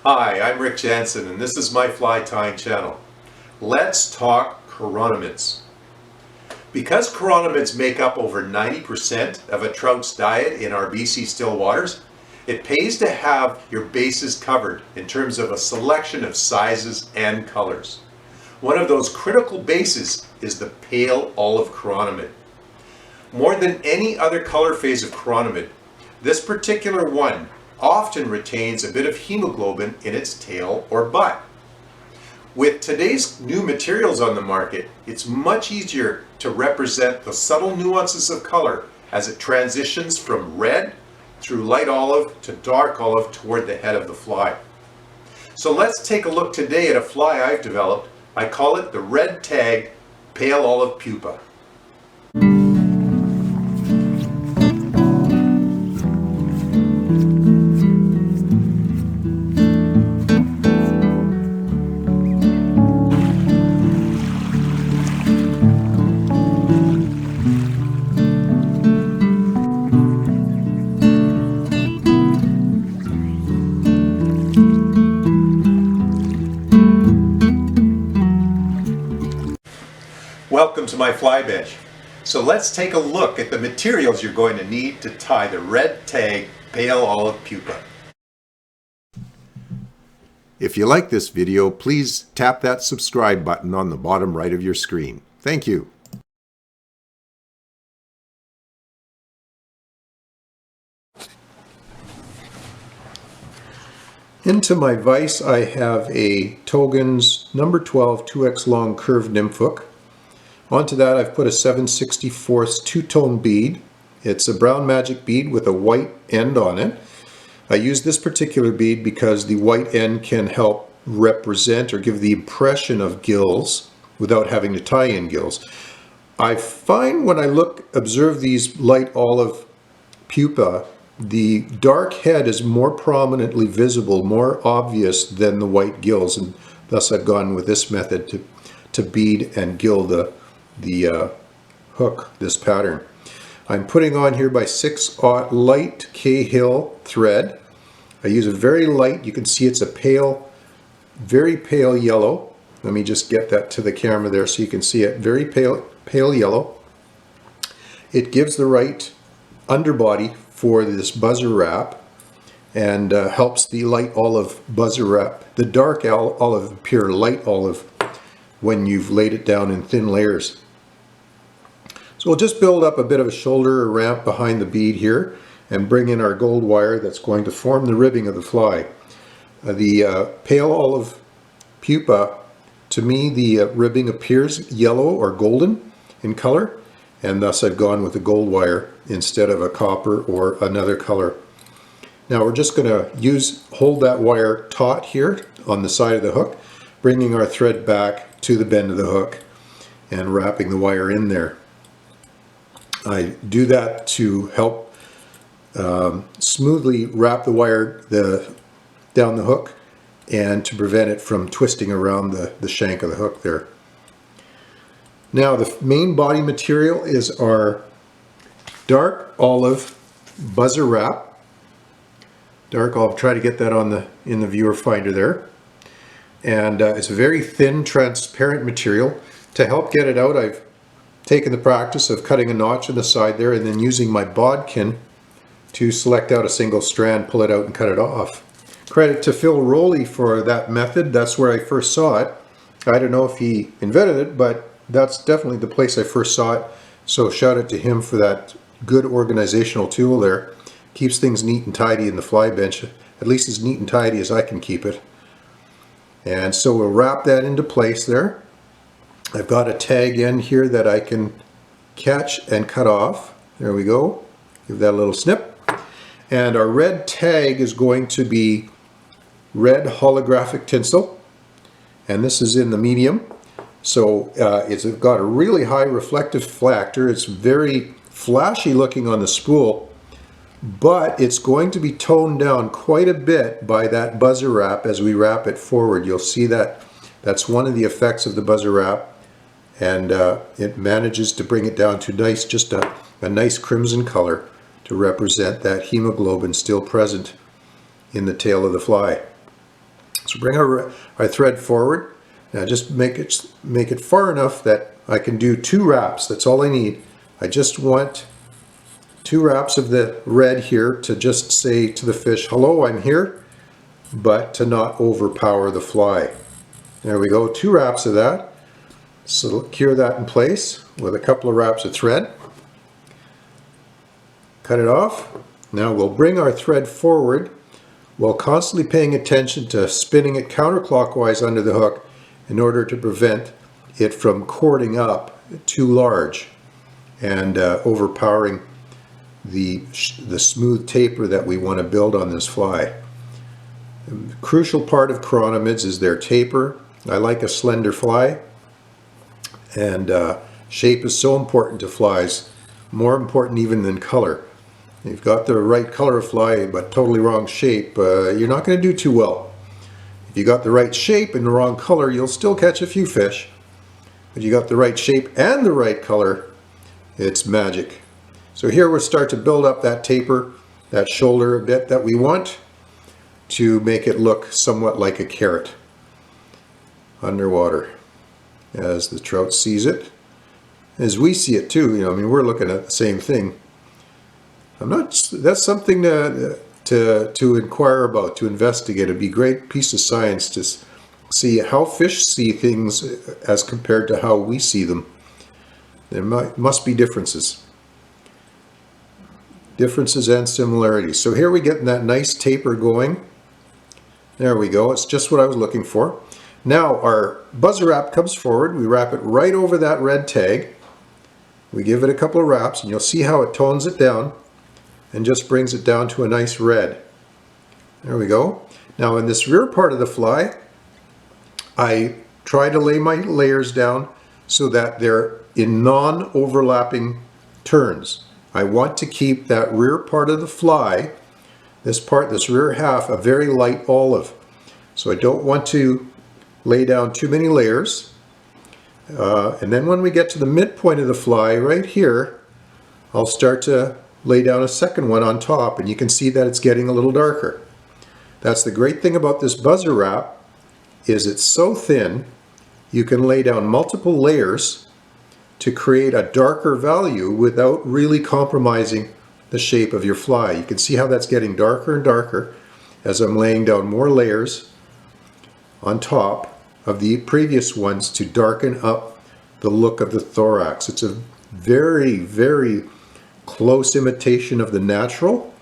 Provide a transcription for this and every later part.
Hi, I'm Rick Jansen and this is my fly tying channel. Let's talk chironomids. Because chironomids make up over 90% of a trout's diet in our BC still waters, it pays to have your bases covered in terms of a selection of sizes and colors. One of those critical bases is the pale olive chironomid. More than any other color phase of chironomid, this particular one often retains a bit of hemoglobin in its tail or butt. With today's new materials on the market, it's much easier to represent the subtle nuances of color as it transitions from red through light olive to dark olive toward the head of the fly. So let's take a look today at a fly I've developed. I call it the red tag pale olive pupa. Welcome to my fly bench. So let's take a look at the materials you're going to need to tie the red tag pale olive pupa. If you like this video, please tap that subscribe button on the bottom right of your screen. Thank you. Into my vise I have a Togen's number 12 2x long curved nymph hook. Onto that I've put a 7/64 two-tone bead. It's a brown magic bead with a white end on it. I use this particular bead because the white end can help represent or give the impression of gills without having to tie in gills. I find when I observe these light olive pupa, the dark head is more prominently visible, more obvious than the white gills, and thus I've gone with this method to bead and gill the hook, this pattern. I'm putting on here by 6/0 light Cahill thread. I use a very light, you can see it's a pale, very pale yellow. Let me just get that to the camera there so you can see it. Very pale yellow. It gives the right underbody for this buzzer wrap and helps the light olive buzzer wrap, the dark olive appear light olive when you've laid it down in thin layers. So we'll just build up a bit of a shoulder or ramp behind the bead here and bring in our gold wire that's going to form the ribbing of the fly. The pale olive pupa, to me the ribbing appears yellow or golden in color, and thus I've gone with the gold wire instead of a copper or another color. Now we're just going to hold that wire taut here on the side of the hook, bringing our thread back to the bend of the hook and wrapping the wire in there. I do that to help smoothly wrap the wire down the hook and to prevent it from twisting around the shank of the hook there. Now the main body material is our dark olive buzzer wrap. Dark olive, try to get that in the viewer finder there. And it's a very thin, transparent material. To help get it out, I've taken the practice of cutting a notch in the side there and then using my bodkin to select out a single strand, pull it out and cut it off. Credit to Phil Rowley for that method. That's where I first saw it. I don't know if he invented it, but that's definitely the place I first saw it. So shout out to him for that good organizational tool there. Keeps things neat and tidy in the fly bench, at least as neat and tidy as I can keep it. And so we'll wrap that into place there. I've got a tag end here that I can catch and cut off. There we go. Give that a little snip. And our red tag is going to be red holographic tinsel. And this is in the medium. So it's got a really high reflective factor. It's very flashy looking on the spool, but it's going to be toned down quite a bit by that buzzer wrap as we wrap it forward. You'll see that that's one of the effects of the buzzer wrap. And it manages to bring it down to just a nice crimson color to represent that hemoglobin still present in the tail of the fly. So bring our thread forward. Now just make it far enough that I can do 2 wraps. That's all I need. I just want 2 wraps of the red here to just say to the fish, hello, I'm here, but to not overpower the fly. There we go, 2 wraps of that. Secure that in place with a couple of wraps of thread. Cut it off. Now we'll bring our thread forward while constantly paying attention to spinning it counterclockwise under the hook in order to prevent it from cording up too large and overpowering the smooth taper that we want to build on this fly. The crucial part of chironomids is their taper. I like a slender fly, and shape is so important to flies, more important even than color. If you've got the right color of fly but totally wrong shape, you're not going to do too well. If you got the right shape and the wrong color, you'll still catch a few fish. But you got the right shape and the right color, it's magic. So here we'll start to build up that taper, that shoulder a bit that we want to make it look somewhat like a carrot underwater as the trout sees it, as we see it too. I mean, we're looking at the same thing. That's something to inquire about, to investigate. It'd be a great piece of science to see how fish see things as compared to how we see them. There must be differences. Differences and similarities. So here we get that nice taper going. There we go. It's just what I was looking for. Now our buzzer wrap comes forward. We wrap it right over that red tag. We give it a couple of wraps, and you'll see how it tones it down and just brings it down to a nice red. There we go. Now in this rear part of the fly, I try to lay my layers down so that they're in non-overlapping turns. I want to keep that rear part of the fly, this rear half, a very light olive. So I don't want to lay down too many layers. And then when we get to the midpoint of the fly right here, I'll start to lay down a second one on top, and you can see that it's getting a little darker. That's the great thing about this buzzer wrap, is it's so thin you can lay down multiple layers to create a darker value without really compromising the shape of your fly. You can see how that's getting darker and darker as I'm laying down more layers on top of the previous ones to darken up the look of the thorax. It's a very, very close imitation of the natural,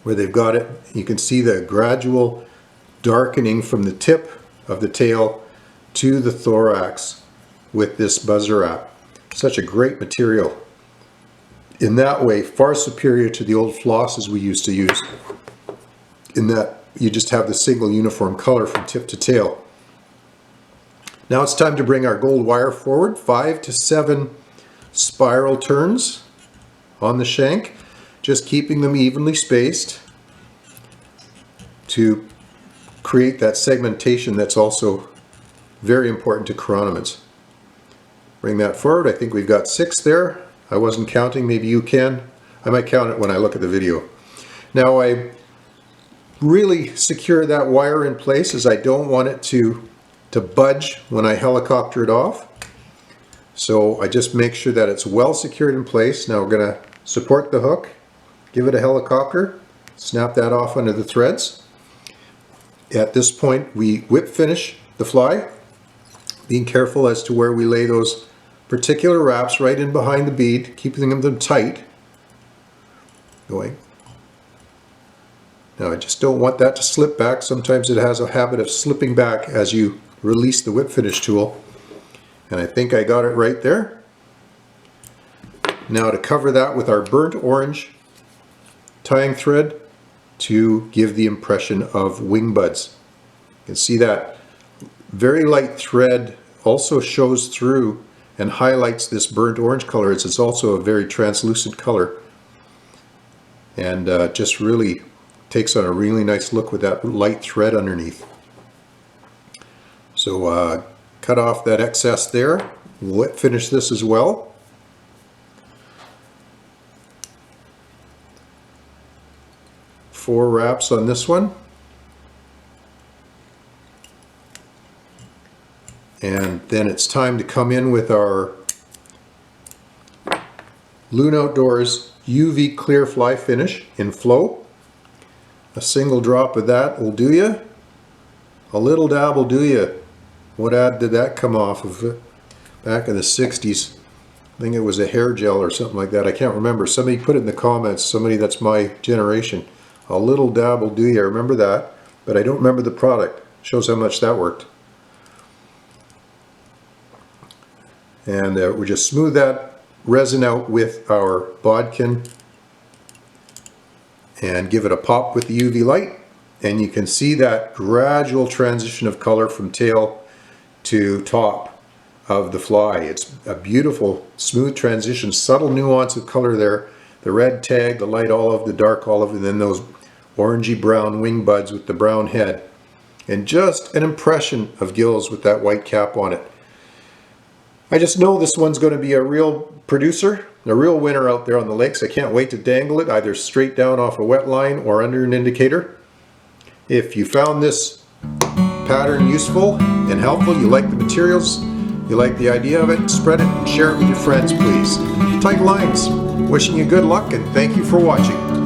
where they've got it. You can see the gradual darkening from the tip of the tail to the thorax with this buzzer wrap. Such a great material. In that way, far superior to the old flosses we used to use, in that you just have the single uniform color from tip to tail. Now it's time to bring our gold wire forward, 5 to 7 spiral turns on the shank, just keeping them evenly spaced to create that segmentation that's also very important to chironomids. Bring that forward. I think we've got 6 there. I wasn't counting, maybe you can. I might count it when I look at the video. Now I really secure that wire in place, as I don't want it to budge when I helicopter it off. So I just make sure that it's well secured in place. Now we're going to support the hook, give it a helicopter, snap that off under the threads. At this point we whip finish the fly, being careful as to where we lay those particular wraps right in behind the bead, keeping them tight. Going. Now I just don't want that to slip back. Sometimes it has a habit of slipping back as you release the whip finish tool. And I think I got it right there. Now to cover that with our burnt orange tying thread to give the impression of wing buds. You can see that very light thread also shows through and highlights this burnt orange color. It's also a very translucent color, and just really takes on a really nice look with that light thread underneath. So cut off that excess there. We'll finish this as well. Four wraps on this one. And then it's time to come in with our Loon Outdoors UV Clear Fly Finish in Flow. A single drop of that will do you. A little dab will do you. What ad did that come off of? Back in the 60s. I think it was a hair gel or something like that. I can't remember. Somebody put it in the comments. Somebody that's my generation. A little dab will do you. I remember that. But I don't remember the product. Shows how much that worked. And we just smooth that resin out with our bodkin and give it a pop with the UV light, and you can see that gradual transition of color from tail to top of the fly. It's a beautiful smooth transition, subtle nuance of color there, the red tag, the light olive, the dark olive, and then those orangey brown wing buds with the brown head, and just an impression of gills with that white cap on it. I just know this one's going to be a real producer, a real winner out there on the lakes. I can't wait to dangle it either straight down off a wet line or under an indicator. If you found this pattern useful and helpful, you like the materials, you like the idea of it, spread it and share it with your friends, please. Tight lines. Wishing you good luck and thank you for watching.